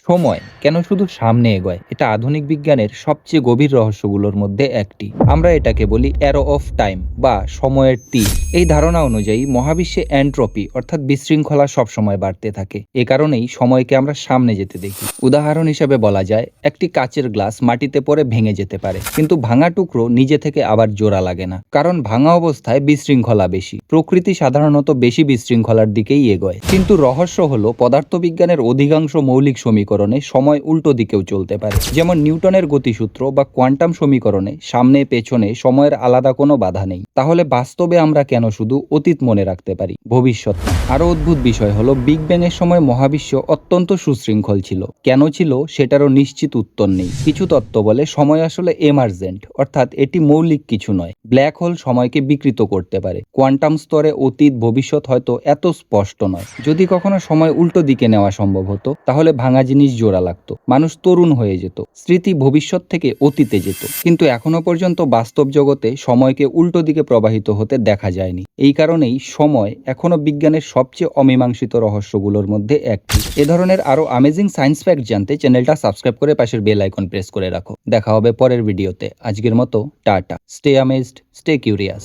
সময় কেন শুধু সামনে এগোয় এটা আধুনিক বিজ্ঞানের সবচেয়ে গভীর রহস্যগুলোর মধ্যে একটি। আমরা এটাকে বলি অ্যারো অফ টাইম বা সময়ের তীর। এই ধারণা অনুযায়ী মহাবিশ্বে এন্ট্রপি অর্থাৎ বিশৃঙ্খলা সবসময় বাড়তে থাকে। এ কারণেই সময়কে আমরা সামনে যেতে দেখি। উদাহরণ হিসেবে বলা যায়, একটি কাচের গ্লাস মাটিতে পড়ে ভেঙে যেতে পারে, কিন্তু ভাঙা টুকরো নিজে থেকে আবার জোড়া লাগে না, কারণ ভাঙা অবস্থায় বিশৃঙ্খলা বেশি। প্রকৃতি সাধারণত বেশি বিশৃঙ্খলার দিকেই এগোয়। কিন্তু রহস্য হলো পদার্থবিজ্ঞানের অধিকাংশ মৌলিক সমীকরণে সময় উল্টো দিকেও চলতে পারে। যেমন নিউটনের গতিসূত্র বা কোয়ান্টাম সমীকরণে সামনে পেছনে সময়ের আলাদা কোনো বাধা নেই। তাহলে বাস্তবে আমরা কেন শুধু অতীত মনে রাখতে পারি, ভবিষ্যৎ না? আরো অদ্ভুত বিষয় হলো বিগ ব্যাং এর সময় মহাবিশ্ব অত্যন্ত সুশৃঙ্খল ছিল। কেন ছিল সেটারও নিশ্চিত উত্তর নেই। কিছু তত্ত্ব বলে সময় আসলে এমার্জেন্ট, অর্থাৎ এটি মৌলিক কিছু নয়। ব্ল্যাক হোল সময়কে বিকৃত করতে পারে। কোয়ান্টাম স্তরে অতীত ভবিষ্যৎ হয়তো এত স্পষ্ট নয়। যদি কখনো সময় উল্টো দিকে নেওয়া সম্ভব হতো, তাহলে ভাঙা জিনিস জোড়া লাগতো, মানুষ তরুণ হয়ে যেত, স্মৃতি ভবিষ্যৎ থেকে অতীতে যেত। কিন্তু এখনো পর্যন্ত বাস্তব জগতে সময়কে উল্টো দিকে প্রবাহিত হতে দেখা যায়নি। এই কারণেই সময় এখনো বিজ্ঞানের সবচেয়ে অমীমাংসিত রহস্যগুলোর মধ্যে একটি। এ ধরনের আরো অ্যামেজিং সায়েন্স ফ্যাক্ট জানতে চ্যানেলটা সাবস্ক্রাইব করে পাশের বেল আইকন প্রেস করে রাখো। দেখা হবে পরের ভিডিওতে। আজকের মতো tata. Stay amazed, stay curious.